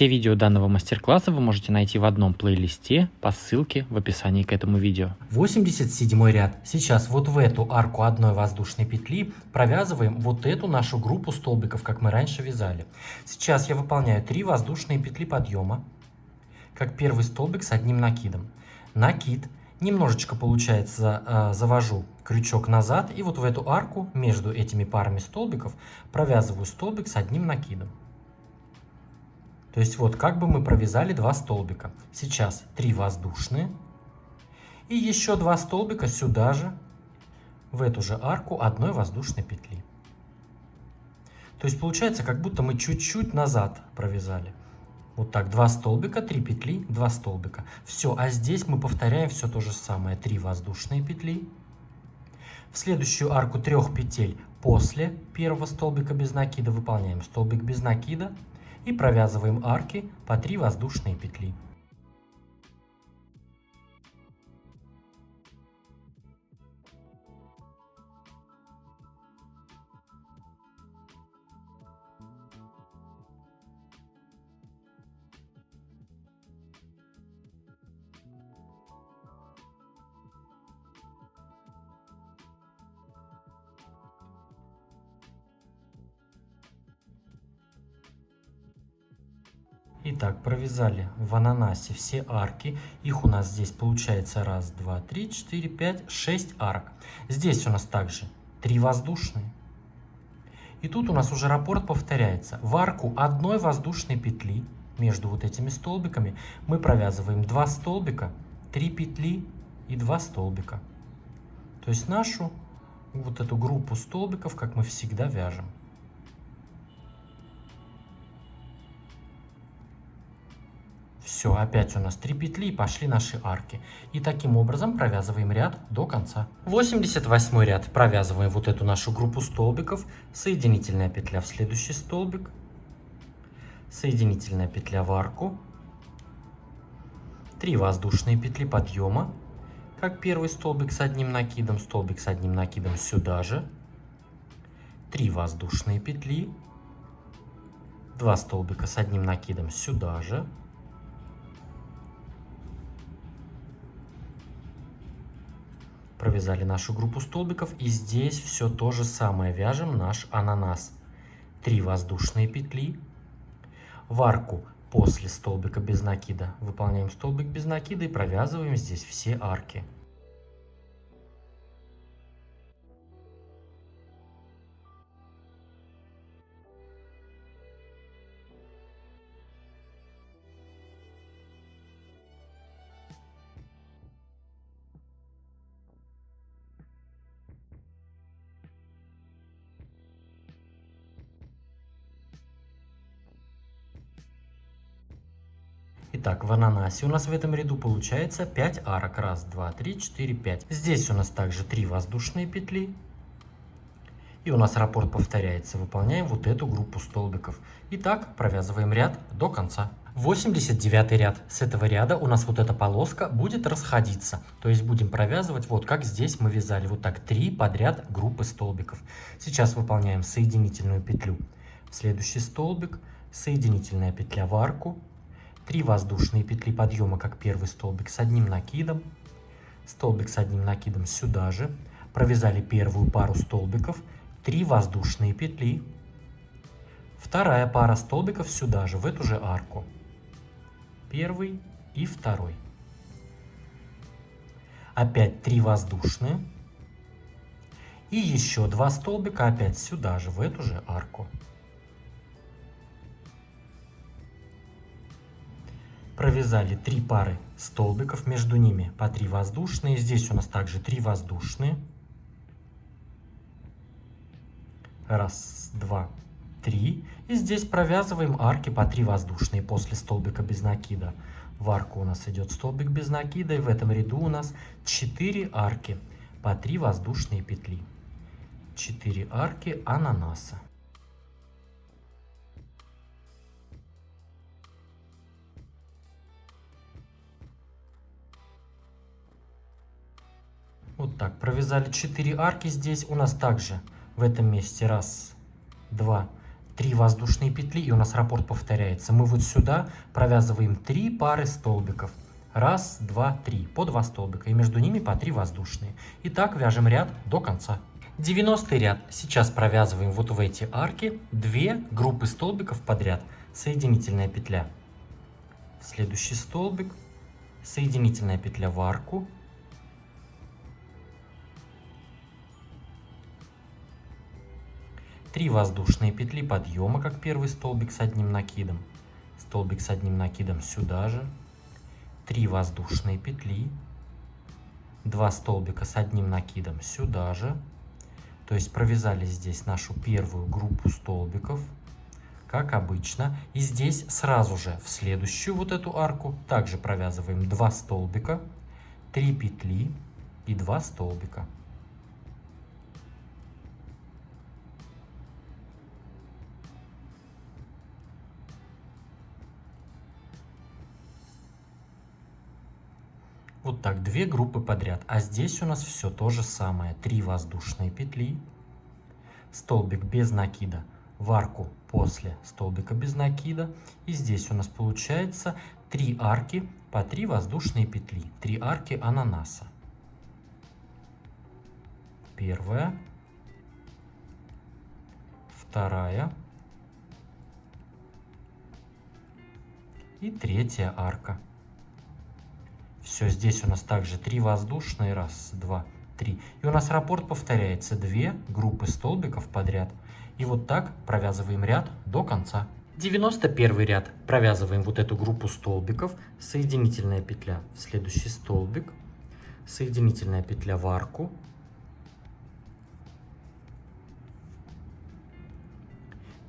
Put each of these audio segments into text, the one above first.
Все видео данного мастер-класса вы можете найти в одном плейлисте по ссылке в описании к этому видео. 87 ряд. Сейчас вот в эту арку одной воздушной петли провязываем вот эту нашу группу столбиков, как мы раньше вязали. Сейчас я выполняю 3 воздушные петли подъема, как первый столбик с одним накидом. Накид. Немножечко, получается, завожу крючок назад, и вот в эту арку между этими парами столбиков провязываю столбик с одним накидом. То есть вот как бы мы провязали 2 столбика. Сейчас 3 воздушные. И еще 2 столбика сюда же, в эту же арку одной воздушной петли. То есть получается, как будто мы чуть-чуть назад провязали. Вот так, 2 столбика, 3 петли, 2 столбика. Все, а здесь мы повторяем все то же самое. 3 воздушные петли. В следующую арку 3 петель после первого столбика без накида выполняем столбик без накида. И провязываем арки по 3 воздушные петли. Итак, провязали в ананасе все арки. Их у нас здесь получается 1, 2, 3, 4, 5, 6 арок. Здесь у нас также 3 воздушные. И тут у нас уже раппорт повторяется. В арку одной воздушной петли между вот этими столбиками мы провязываем 2 столбика, 3 петли и 2 столбика. То есть нашу вот эту группу столбиков, как мы всегда, вяжем. Все, опять у нас 3 петли и пошли наши арки. И таким образом провязываем ряд до конца. 88 ряд. Провязываем вот эту нашу группу столбиков. Соединительная петля в следующий столбик. Соединительная петля в арку. 3 воздушные петли подъема. Как первый столбик с одним накидом. Столбик с одним накидом сюда же. 3 воздушные петли. 2 столбика с одним накидом сюда же. Провязали нашу группу столбиков, и здесь все то же самое. Вяжем наш ананас. 3 воздушные петли. В арку после столбика без накида выполняем столбик без накида и провязываем здесь все арки. Итак, в ананасе у нас в этом ряду получается 5 арок. 1, 2, 3, 4, 5. Здесь у нас также 3 воздушные петли. И у нас раппорт повторяется. Выполняем вот эту группу столбиков. И так провязываем ряд до конца. 89 ряд. С этого ряда у нас вот эта полоска будет расходиться. То есть будем провязывать вот как здесь мы вязали. Вот так 3 подряд группы столбиков. Сейчас выполняем соединительную петлю в следующий столбик. Соединительная петля в арку. 3 воздушные петли подъема, как первый столбик с одним накидом. Столбик с одним накидом сюда же. Провязали первую пару столбиков. 3 воздушные петли. Вторая пара столбиков сюда же, в эту же арку. Первый и второй. Опять 3 воздушные. И еще 2 столбика опять сюда же, в эту же арку. Провязали 3 пары столбиков, между ними по 3 воздушные. Здесь у нас также 3 воздушные. 1, 2, 3. И здесь провязываем арки по 3 воздушные после столбика без накида. В арку у нас идет столбик без накида, и в этом ряду у нас 4 арки по 3 воздушные петли. 4 арки ананаса. Вот так, провязали 4 арки. Здесь у нас также в этом месте 1, 2, 3 воздушные петли, и у нас раппорт повторяется. Мы вот сюда провязываем 3 пары столбиков. Раз, два, три. По 2 столбика. И между ними по 3 воздушные. И так вяжем ряд до конца. 90-й ряд. Сейчас провязываем вот в эти арки 2 группы столбиков подряд. Соединительная петля в следующий столбик. Соединительная петля в арку. Три воздушные петли подъема, как первый столбик с одним накидом. Столбик с одним накидом сюда же. 3 воздушные петли. 2 столбика с одним накидом сюда же. То есть провязали здесь нашу первую группу столбиков, как обычно. И здесь сразу же в следующую вот эту арку также провязываем 2 столбика, 3 петли и 2 столбика. Вот так, 2 группы подряд. А здесь у нас все то же самое. 3 воздушные петли, столбик без накида в арку после столбика без накида. И здесь у нас получается 3 арки по 3 воздушные петли. 3 арки ананаса. Первая, вторая и третья арка. Все, здесь у нас также 3 воздушные, раз, два, три. И у нас раппорт повторяется, 2 группы столбиков подряд. И вот так провязываем ряд до конца. 91 ряд. Провязываем вот эту группу столбиков. Соединительная петля в следующий столбик. Соединительная петля в арку.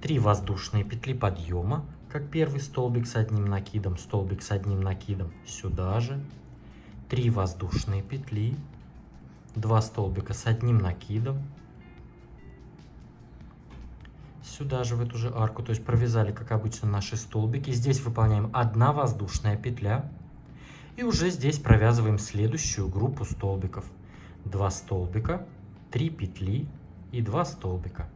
Три воздушные петли подъема, как первый столбик с одним накидом, столбик с одним накидом сюда же. 3 воздушные петли, 2 столбика с одним накидом, сюда же в эту же арку. То есть провязали, как обычно, наши столбики. Здесь выполняем 1 воздушная петля. И уже здесь провязываем следующую группу столбиков. 2 столбика, 3 петли и 2 столбика.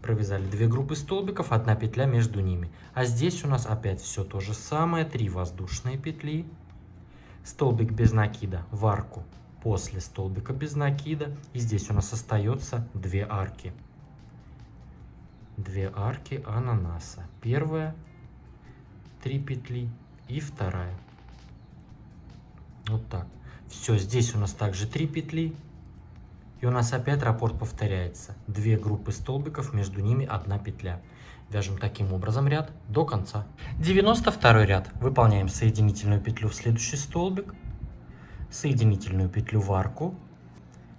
Провязали 2 группы столбиков, 1 петля между ними. А здесь у нас опять все то же самое. 3 воздушные петли, столбик без накида в арку после столбика без накида. И здесь у нас остается 2 арки. 2 арки ананаса. Первая, 3 петли и вторая. Вот так. Все, здесь у нас также 3 петли. И у нас опять раппорт повторяется. 2 группы столбиков, между ними 1 петля. Вяжем таким образом ряд до конца. 92 ряд. Выполняем соединительную петлю в следующий столбик, соединительную петлю в арку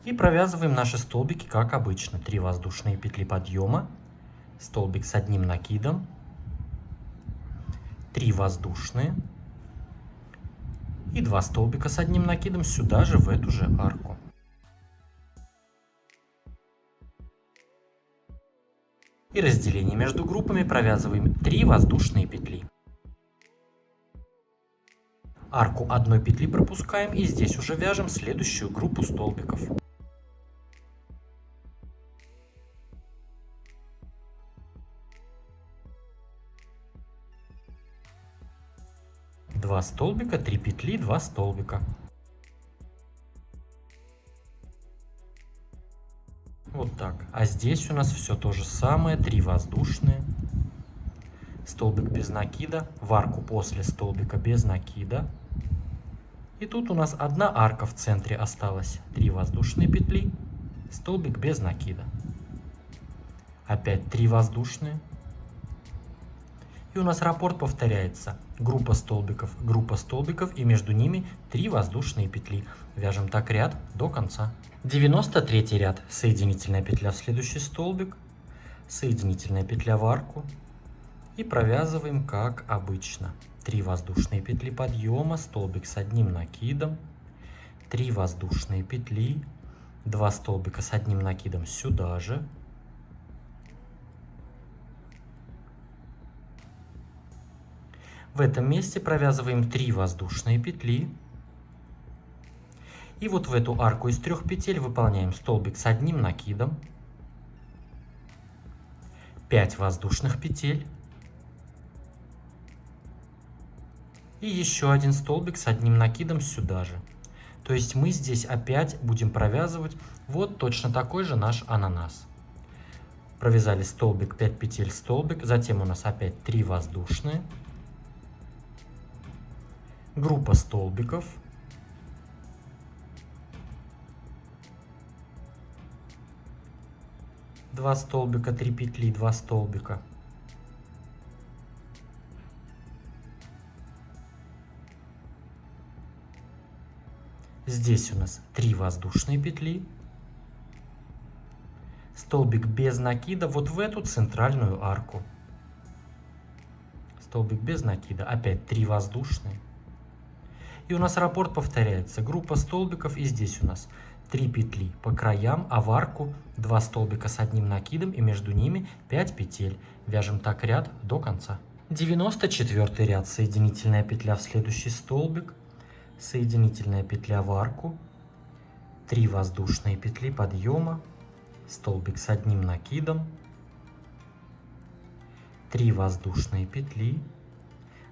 и провязываем наши столбики, как обычно. 3 воздушные петли подъема, столбик с одним накидом, 3 воздушные и 2 столбика с одним накидом сюда же, в эту же арку. И разделение между группами провязываем 3 воздушные петли. Арку 1 петли пропускаем и здесь уже вяжем следующую группу столбиков. Два столбика, 3 петли, 2 столбика. Вот так. А здесь у нас все то же самое. 3 воздушные. Столбик без накида. В арку после столбика без накида. И тут у нас 1 арка в центре осталась. 3 воздушные петли. Столбик без накида. Опять 3 воздушные. И у нас раппорт повторяется. Группа столбиков и между ними 3 воздушные петли. Вяжем так ряд до конца. 93 ряд. Соединительная петля в следующий столбик, соединительная петля в арку и провязываем как обычно. 3 воздушные петли подъема, столбик с одним накидом, 3 воздушные петли, 2 столбика с одним накидом сюда же. В этом месте провязываем 3 воздушные петли. И вот в эту арку из 3 петель выполняем столбик с одним накидом, 5 воздушных петель и еще один столбик с одним накидом сюда же. То есть мы здесь опять будем провязывать вот точно такой же наш ананас. Провязали столбик, 5 петель, столбик, затем у нас опять 3 воздушные, группа столбиков, два столбика, 3 петли, 2 столбика, здесь у нас 3 воздушные петли, столбик без накида вот в эту центральную арку, столбик без накида, опять 3 воздушные. И у нас раппорт повторяется, группа столбиков, и здесь у нас 3 петли по краям, а в арку 2 столбика с одним накидом, и между ними 5 петель. Вяжем так ряд до конца. 94 ряд, соединительная петля в следующий столбик, соединительная петля в арку, 3 воздушные петли подъема, столбик с одним накидом, 3 воздушные петли,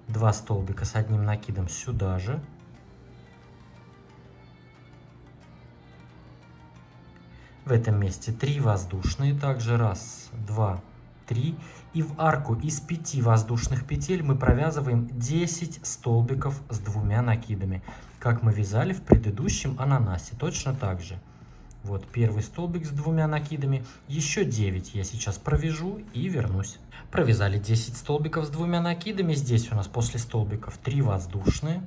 2 столбика с одним накидом сюда же, в этом месте 3 воздушные, также 1, 2, 3. И в арку из 5 воздушных петель мы провязываем 10 столбиков с 2 накидами, как мы вязали в предыдущем ананасе, точно так же. Вот первый столбик с 2 накидами, еще 9 я сейчас провяжу и вернусь. Провязали 10 столбиков с 2 накидами, здесь у нас после столбиков 3 воздушные.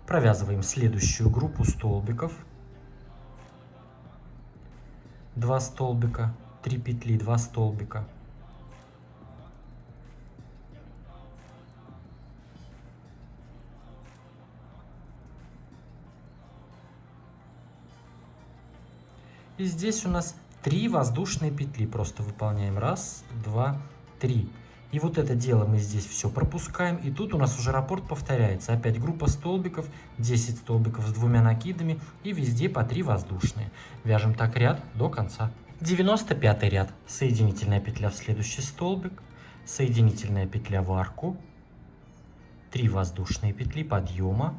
Провязываем следующую группу столбиков. 2 столбика, 3 петли, 2 столбика. И здесь у нас 3 воздушные петли. Просто выполняем 1, 2, 3. И вот это дело мы здесь все пропускаем. И тут у нас уже раппорт повторяется. Опять группа столбиков, 10 столбиков с 2 накидами и везде по 3 воздушные. Вяжем так ряд до конца. 95 ряд. Соединительная петля в следующий столбик, соединительная петля в арку, 3 воздушные петли подъема,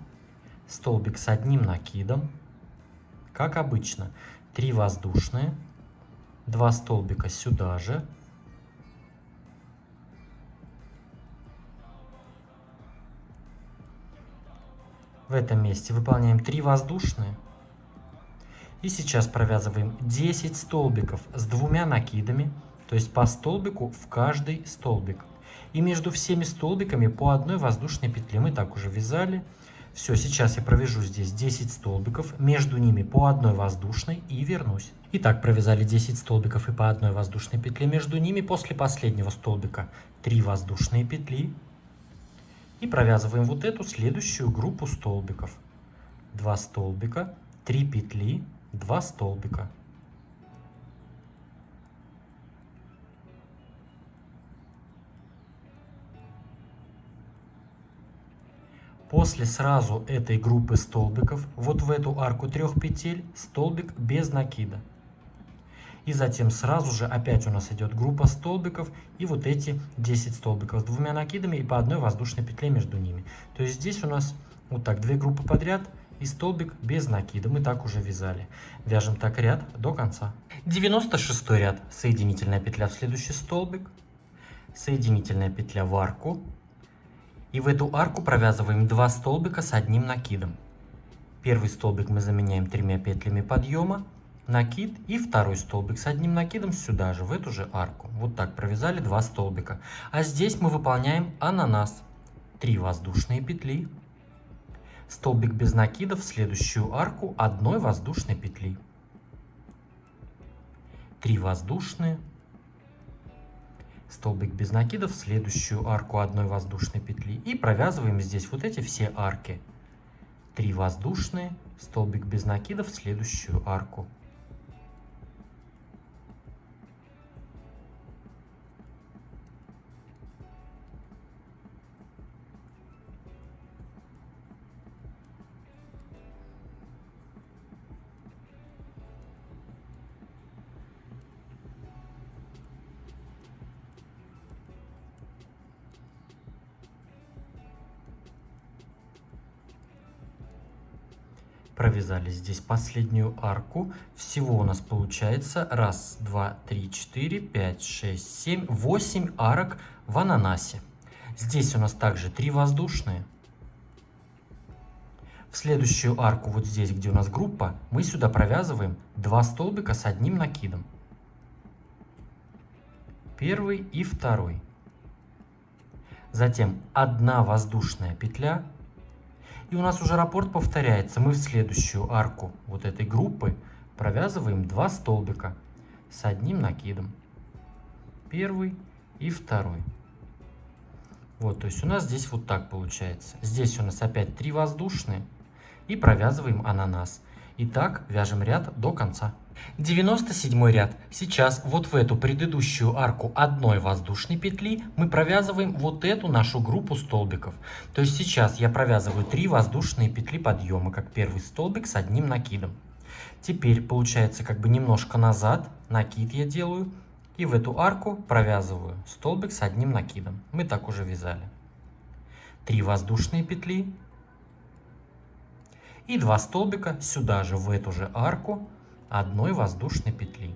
столбик с одним накидом, как обычно, 3 воздушные, 2 столбика сюда же, в этом месте выполняем 3 воздушные. И сейчас провязываем 10 столбиков с 2 накидами, то есть по столбику в каждый столбик. И между всеми столбиками по одной воздушной петле. Мы так уже вязали. Все, сейчас я провяжу здесь 10 столбиков, между ними по одной воздушной и вернусь. Итак, провязали 10 столбиков и по одной воздушной петле, между ними после последнего столбика 3 воздушные петли. И провязываем вот эту следующую группу столбиков. 2 столбика, 3 петли, 2 столбика. После сразу этой группы столбиков вот в эту арку 3 петель столбик без накида. И затем сразу же опять у нас идет группа столбиков и вот эти 10 столбиков с 2 накидами и по одной воздушной петле между ними. То есть здесь у нас вот так 2 группы подряд и столбик без накида. Мы так уже вязали. Вяжем так ряд до конца. 96 ряд. Соединительная петля в следующий столбик, соединительная петля в арку. И в эту арку провязываем 2 столбика с одним накидом. Первый столбик мы заменяем 3 петлями подъема, накид, и второй столбик с одним накидом сюда же, в эту же арку. Вот так провязали 2 столбика. А здесь мы выполняем ананас. 3 воздушные петли, столбик без накида в следующую арку одной воздушной петли. 3 воздушные, столбик без накида в следующую арку одной воздушной петли. И провязываем здесь вот эти все арки. 3 воздушные, столбик без накида в следующую арку. Провязали здесь последнюю арку. Всего у нас получается 1, 2, 3, 4, 5, 6, 7, 8 арок в ананасе. Здесь у нас также 3 воздушные. В следующую арку, вот здесь, где у нас группа, мы сюда провязываем 2 столбика с одним накидом. Первый и второй. Затем 1 воздушная петля. И у нас уже раппорт повторяется. Мы в следующую арку вот этой группы провязываем 2 столбика с одним накидом. Первый и второй. Вот, то есть у нас здесь вот так получается. Здесь у нас опять 3 воздушные. И провязываем ананас. И так вяжем ряд до конца. 97 ряд. Сейчас вот в эту предыдущую арку одной воздушной петли мы провязываем вот эту нашу группу столбиков. То есть сейчас я провязываю 3 воздушные петли подъема, как первый столбик с одним накидом. Теперь получается как бы немножко назад, накид я делаю, и в эту арку провязываю столбик с одним накидом. Мы так уже вязали. 3 воздушные петли и 2 столбика сюда же, в эту же арку, одной воздушной петли.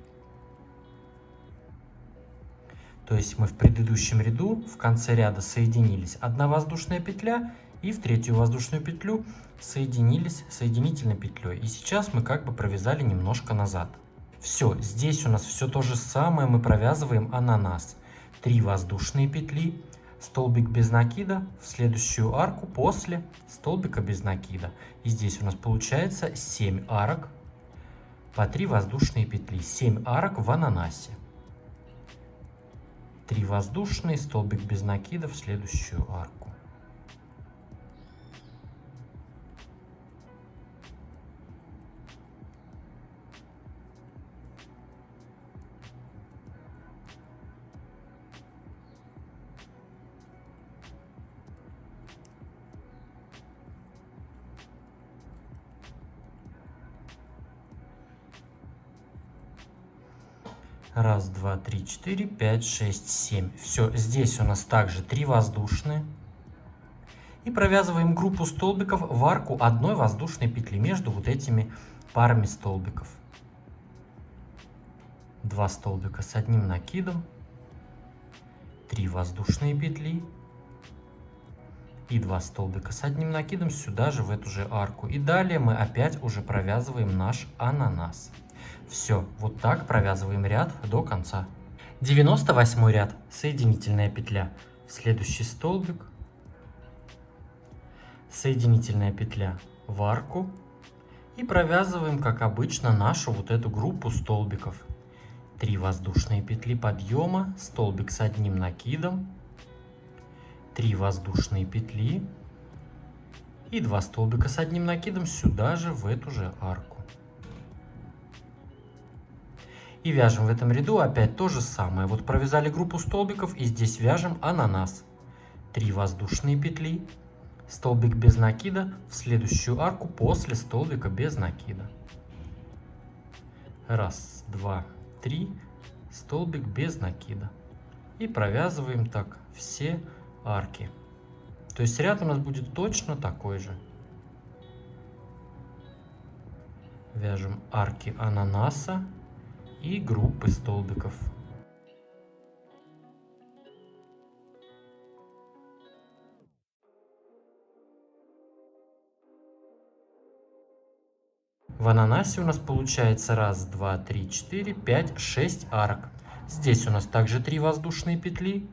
То есть мы в предыдущем ряду в конце ряда соединились 1 воздушная петля и в третью воздушную петлю соединились соединительной петлей. И сейчас мы как бы провязали немножко назад. Все, здесь у нас все то же самое, мы провязываем ананас. 3 воздушные петли, столбик без накида, в следующую арку после столбика без накида. И здесь у нас получается 7 арок по 3 воздушные петли, 7 арок в ананасе. 3 воздушные, столбик без накида в следующую арку. Раз, два, три, четыре, пять, шесть, семь. Все, здесь у нас также 3 воздушные. И провязываем группу столбиков в арку одной воздушной петли между вот этими парами столбиков. 2 столбика с одним накидом, 3 воздушные петли и 2 столбика с одним накидом сюда же, в эту же арку. И далее мы опять уже провязываем наш ананас. Все, вот так провязываем ряд до конца. 98 ряд. Соединительная петля в следующий столбик. Соединительная петля в арку. И провязываем, как обычно, нашу вот эту группу столбиков. 3 воздушные петли подъема, столбик с одним накидом, 3 воздушные петли и 2 столбика с одним накидом сюда же, в эту же арку. И вяжем в этом ряду опять то же самое. Вот провязали группу столбиков и здесь вяжем ананас. 3 воздушные петли, столбик без накида в следующую арку после столбика без накида. Раз, два, 3, столбик без накида. И провязываем так все арки. То есть ряд у нас будет точно такой же. Вяжем арки ананаса и группы столбиков. В ананасе у нас получается 1, 2, 3, 4, 5, 6 арок. Здесь у нас также 3 воздушные петли.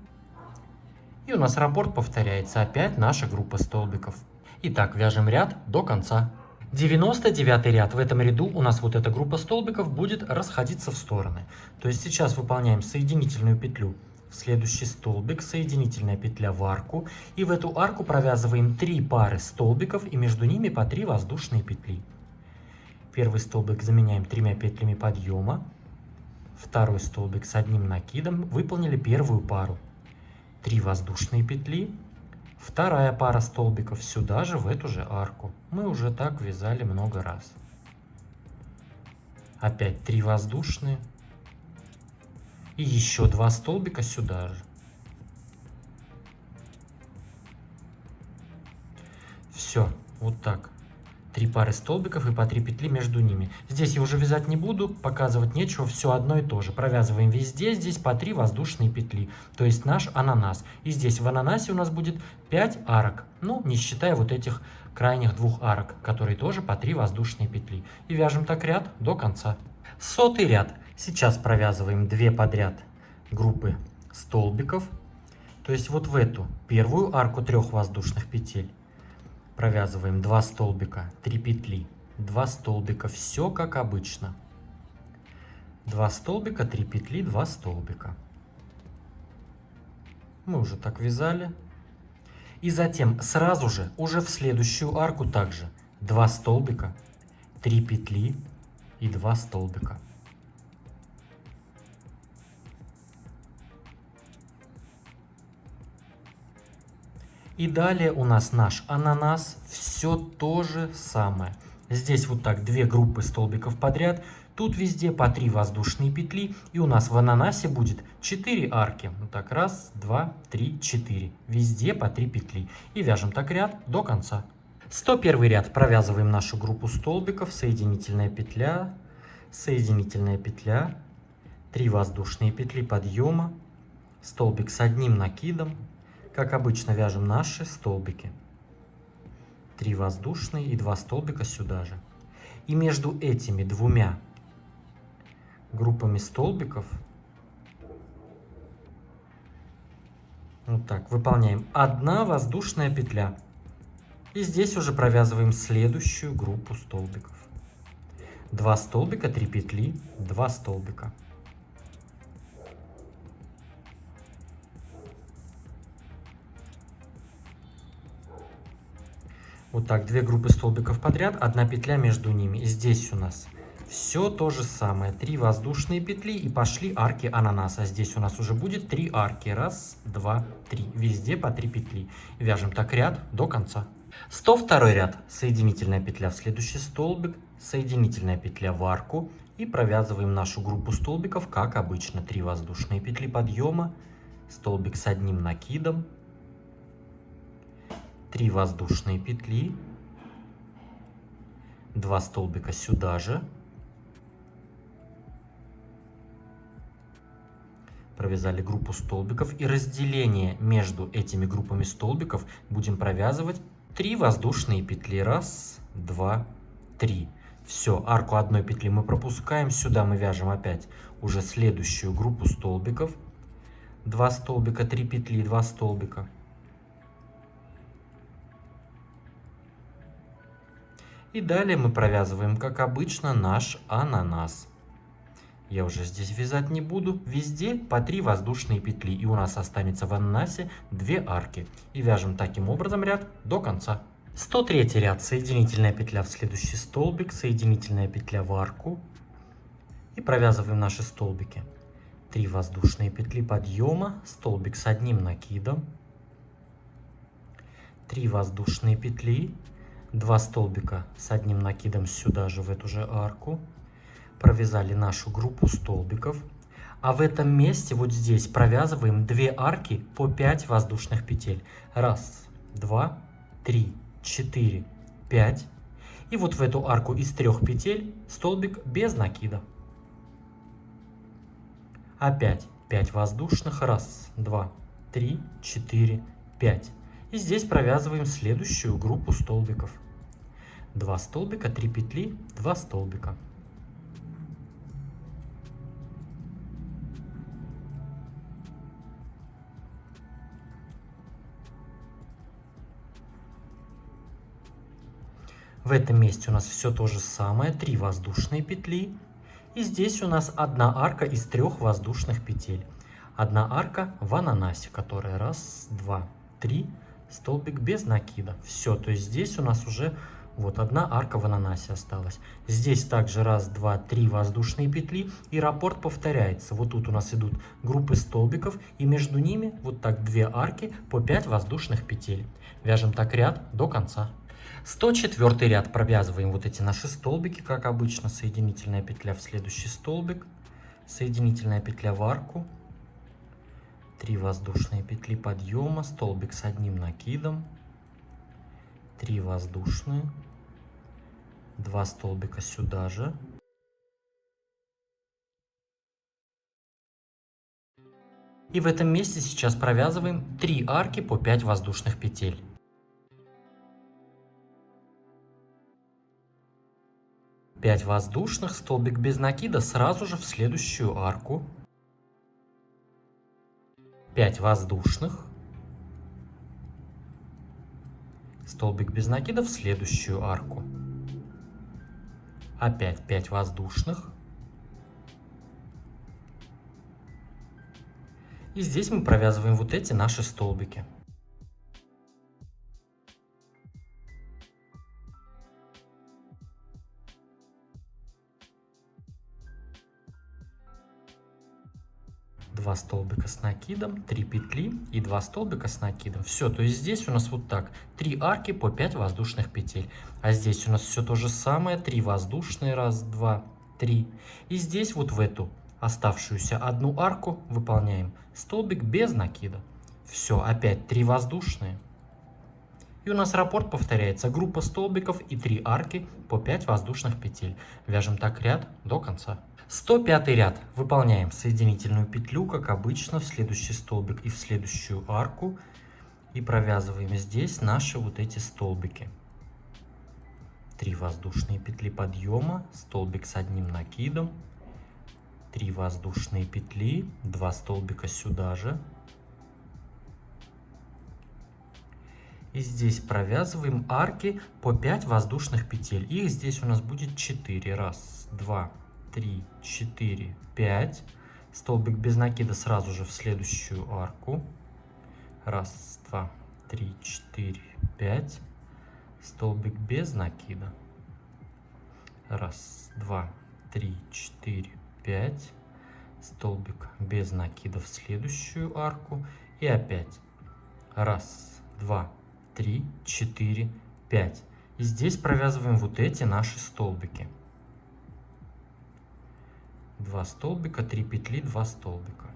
И у нас раппорт повторяется, опять наша группа столбиков. Итак, вяжем ряд до конца. 99 ряд. В этом ряду у нас вот эта группа столбиков будет расходиться в стороны. То есть сейчас выполняем соединительную петлю в следующий столбик, соединительная петля в арку. И в эту арку провязываем 3 пары столбиков и между ними по 3 воздушные петли. Первый столбик заменяем 3 петлями подъема. Второй столбик с одним накидом. Выполнили первую пару. 3 воздушные петли. Вторая пара столбиков сюда же, в эту же арку. Мы уже так вязали много раз. Опять 3 воздушные. И еще 2 столбика сюда же. Все, вот так 3 пары столбиков и по 3 петли между ними. Здесь я уже вязать не буду, показывать нечего, все одно и то же. Провязываем везде, здесь по 3 воздушные петли, то есть наш ананас. И здесь в ананасе у нас будет 5 арок, ну, не считая вот этих крайних 2 арок, которые тоже по 3 воздушные петли. И вяжем так ряд до конца. 100-й ряд. Сейчас провязываем 2 подряд группы столбиков, то есть вот в эту первую арку 3 воздушных петель провязываем 2 столбика, 3 петли, 2 столбика, все как обычно. 2 столбика, 3 петли, 2 столбика. Мы уже так вязали. И затем сразу же, уже в следующую арку также 2 столбика, 3 петли и 2 столбика. И далее у нас наш ананас, все то же самое. Здесь вот так 2 группы столбиков подряд, тут везде по 3 воздушные петли, и у нас в ананасе будет 4 арки. Вот так, 1, 2, 3, 4. Везде по 3 петли. И вяжем так ряд до конца. 101 ряд. Провязываем нашу группу столбиков, соединительная петля, 3 воздушные петли подъема, столбик с одним накидом. Как обычно вяжем наши столбики. 3 воздушные и 2 столбика сюда же. И между этими 2 группами столбиков вот так выполняем 1 воздушная петля. И здесь уже провязываем следующую группу столбиков. 2 столбика, 3 петли, 2 столбика. Вот так, 2 группы столбиков подряд, 1 петля между ними. И здесь у нас все то же самое. 3 воздушные петли и пошли арки ананаса. Здесь у нас уже будет 3 арки. 1, 2, 3. Везде по 3 петли. Вяжем так ряд до конца. 102 ряд. Соединительная петля в следующий столбик, соединительная петля в арку. И провязываем нашу группу столбиков, как обычно. 3 воздушные петли подъема, столбик с одним накидом, 3 воздушные петли, 2 столбика сюда же, провязали группу столбиков, и разделение между этими группами столбиков будем провязывать 3 воздушные петли. 1, 2, 3. Все, арку одной петли мы пропускаем, сюда мы вяжем опять уже следующую группу столбиков. 2 столбика, 3 петли, 2 столбика. И далее мы провязываем, как обычно, наш ананас. Я уже здесь вязать не буду. Везде по 3 воздушные петли. И у нас останется в ананасе 2 арки. И вяжем таким образом ряд до конца. 103 ряд. Соединительная петля в следующий столбик, соединительная петля в арку. И провязываем наши столбики. 3 воздушные петли подъема, столбик с одним накидом, 3 воздушные петли, 2 столбика с одним накидом сюда же, в эту же арку. Провязали нашу группу столбиков. А в этом месте, вот здесь, провязываем 2 арки по 5 воздушных петель. 1, 2, 3, 4, 5. И вот в эту арку из 3 петель столбик без накида. Опять 5 воздушных. 1, 2, 3, 4, 5. И здесь провязываем следующую группу столбиков. 2 столбика, 3 петли, 2 столбика. В этом месте у нас все то же самое. 3 воздушные петли. И здесь у нас 1 арка из 3 воздушных петель. 1 арка в ананасе, которая 1, 2, 3, столбик без накида. Все, то есть здесь у нас уже вот 1 арка в ананасе осталась. Здесь также 1, 2, 3 воздушные петли, и раппорт повторяется. Вот тут у нас идут группы столбиков, и между ними вот так 2 арки по 5 воздушных петель. Вяжем так ряд до конца. 104 ряд. Провязываем вот эти наши столбики, как обычно. Соединительная петля в следующий столбик, соединительная петля в арку, 3 воздушные петли подъема, столбик с одним накидом, 3 воздушные, 2 столбика сюда же. И в этом месте сейчас провязываем 3 арки по 5 воздушных петель. Пять воздушных, столбик без накида сразу же в следующую арку. 5 воздушных, столбик без накида в следующую арку. Опять 5 воздушных. И здесь мы провязываем вот эти наши столбики. Два столбика с накидом, 3 петли и 2 столбика с накидом. Все, то есть здесь у нас вот так 3 арки по 5 воздушных петель. А здесь у нас все то же самое, 3 воздушные, раз, два, 3. И здесь вот в эту оставшуюся одну арку выполняем столбик без накида. Все, опять 3 воздушные. И у нас раппорт повторяется: группа столбиков и 3 арки по 5 воздушных петель. Вяжем так ряд до конца. 105 ряд. Выполняем соединительную петлю, как обычно, в следующий столбик и в следующую арку. И провязываем здесь наши вот эти столбики. 3 воздушные петли подъема, столбик с одним накидом, 3 воздушные петли, 2 столбика сюда же. И здесь провязываем арки по 5 воздушных петель. Их здесь у нас будет 4. Раз, два, 3, 4, 5. Столбик без накида сразу же в следующую арку. Раз, два, 3, 4, 5. Столбик без накида. Раз, два, 3, 4, 5. Столбик без накида в следующую арку. И опять. Раз, два, 3, 4, 5. И здесь провязываем вот эти наши столбики. 2 столбика, 3 петли, 2 столбика.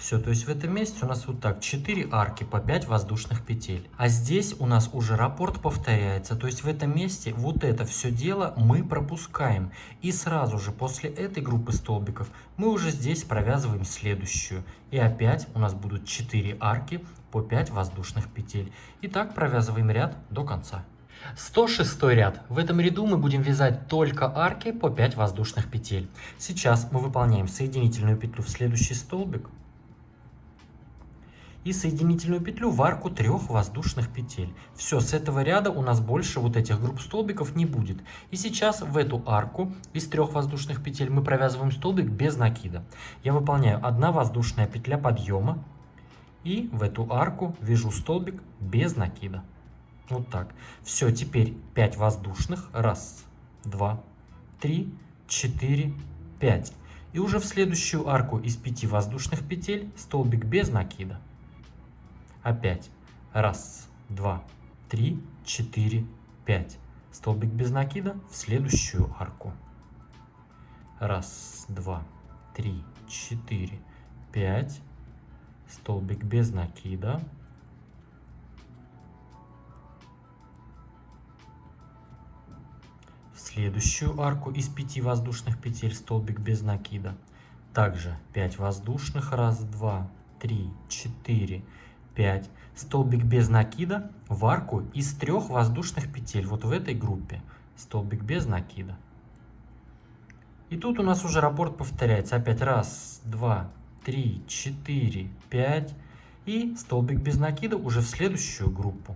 Все, то есть в этом месте у нас вот так 4 арки по 5 воздушных петель. А здесь у нас уже раппорт повторяется. То есть в этом месте вот это все дело мы пропускаем. И сразу же после этой группы столбиков мы уже здесь провязываем следующую. И опять у нас будут 4 арки по 5 воздушных петель. И так провязываем ряд до конца. 106 ряд. В этом ряду мы будем вязать только арки по 5 воздушных петель. Сейчас мы выполняем соединительную петлю в следующий столбик и соединительную петлю в арку 3 воздушных петель. Все, с этого ряда у нас больше вот этих групп столбиков не будет. И сейчас в эту арку из 3 воздушных петель мы провязываем столбик без накида. Я выполняю 1 воздушная петля подъема и в эту арку вяжу столбик без накида. Вот так. Все, теперь 5 воздушных. Раз, два, 3, 4, 5. И уже в следующую арку из 5 воздушных петель столбик без накида. Опять. Раз, два, 3, 4, 5. Столбик без накида в следующую арку. Раз, два, 3, 4, 5. Столбик без накида. В следующую арку из 5 воздушных петель столбик без накида. Также 5 воздушных. Раз, два, 3, 4, 5. Столбик без накида в арку из 3 воздушных петель. Вот в этой группе. Столбик без накида. И тут у нас уже раппорт повторяется. Опять раз, два, 3, 4, 5. И столбик без накида уже в следующую группу.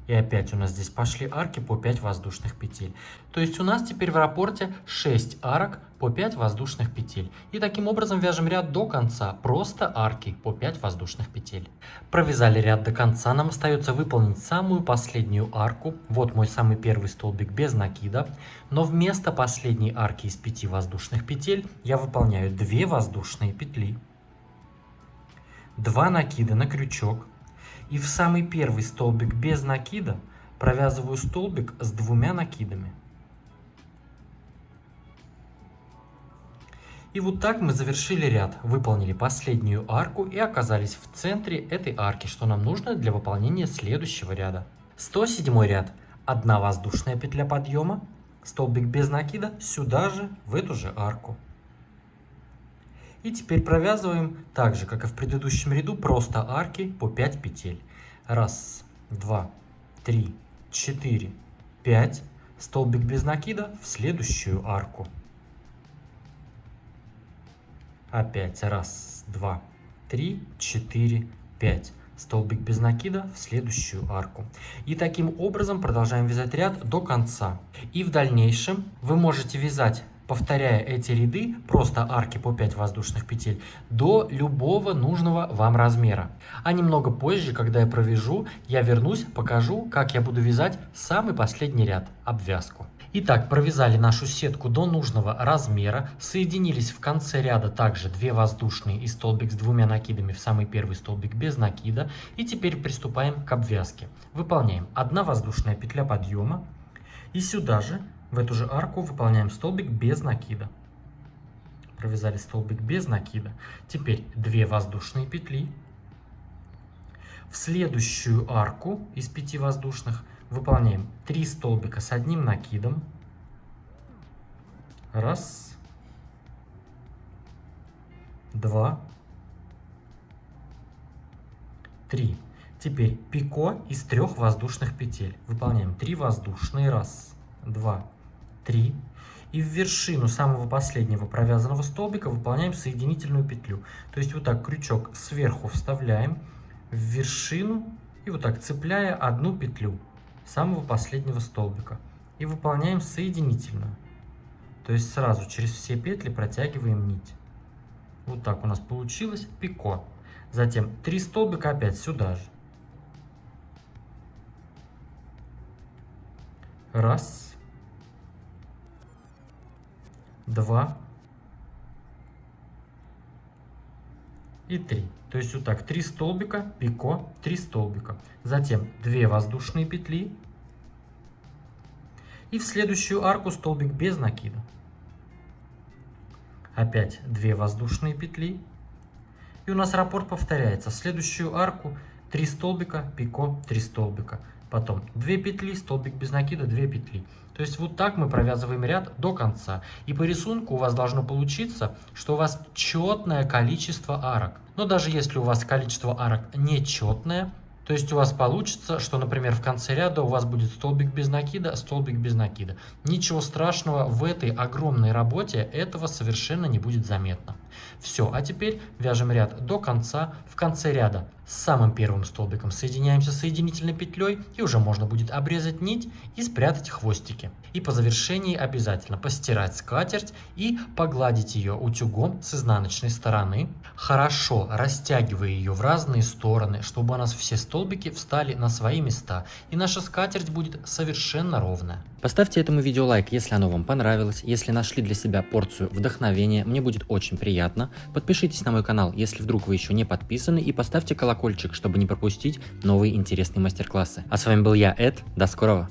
И опять у нас здесь пошли арки по 5 воздушных петель. То есть у нас теперь в раппорте 6 арок по 5 воздушных петель. И таким образом вяжем ряд до конца. Просто арки по 5 воздушных петель. Провязали ряд до конца. Нам остается выполнить самую последнюю арку. Вот мой самый первый столбик без накида. Но вместо последней арки из 5 воздушных петель я выполняю 2 воздушные петли, 2 накида на крючок. И в самый первый столбик без накида провязываю столбик с 2 накидами. И вот так мы завершили ряд, выполнили последнюю арку и оказались в центре этой арки, что нам нужно для выполнения следующего ряда. 107 ряд. 1 воздушная петля подъема, столбик без накида сюда же, в эту же арку. И теперь провязываем так же, как и в предыдущем ряду, просто арки по 5 петель. 1, 2, 3, 4, 5. Столбик без накида в следующую арку. Опять 1, 2, 3, 4, 5. Столбик без накида в следующую арку. И таким образом продолжаем вязать ряд до конца. И в дальнейшем вы можете вязать, повторяя эти ряды, просто арки по 5 воздушных петель, до любого нужного вам размера. А немного позже, когда я провяжу, я вернусь, покажу, как я буду вязать самый последний ряд, обвязку. Итак, провязали нашу сетку до нужного размера, соединились в конце ряда также 2 воздушные и столбик с 2 накидами в самый первый столбик без накида. И теперь приступаем к обвязке. Выполняем 1 воздушная петля подъема и сюда же, в эту же арку, выполняем столбик без накида. Провязали столбик без накида. Теперь 2 воздушные петли. В следующую арку из 5 воздушных выполняем 3 столбика с 1 накидом. 1, 2, 3. Теперь пико из 3 воздушных петель. Выполняем 3 воздушные. 1, 2, 3. И в вершину самого последнего провязанного столбика выполняем соединительную петлю. То есть вот так крючок сверху вставляем в вершину и вот так цепляя одну петлю самого последнего столбика. И выполняем соединительную. То есть сразу через все петли протягиваем нить. Вот так у нас получилось пико. Затем 3 столбика опять сюда же. 1, 2 и 3. То есть вот так 3 столбика, пико, 3 столбика. Затем 2 воздушные петли. И в следующую арку столбик без накида. Опять 2 воздушные петли. И у нас раппорт повторяется. В следующую арку 3 столбика, пико, 3 столбика. Потом 2 петли, столбик без накида, 2 петли. То есть вот так мы провязываем ряд до конца. И по рисунку у вас должно получиться, что у вас четное количество арок. Но даже если у вас количество арок нечетное, то есть у вас получится, что, например, в конце ряда у вас будет столбик без накида, столбик без накида. Ничего страшного, в этой огромной работе этого совершенно не будет заметно. Все, а теперь вяжем ряд до конца. В конце ряда с самым первым столбиком соединяемся соединительной петлей, и уже можно будет обрезать нить и спрятать хвостики. И по завершении обязательно постирать скатерть и погладить ее утюгом с изнаночной стороны, хорошо растягивая ее в разные стороны, чтобы у нас все столбики встали на свои места, и наша скатерть будет совершенно ровная. Поставьте этому видео лайк, если оно вам понравилось, если нашли для себя порцию вдохновения, мне будет очень приятно. Подпишитесь на мой канал, если вдруг вы еще не подписаны, и поставьте колокольчик, чтобы не пропустить новые интересные мастер-классы. А с вами был я, Эд, до скорого!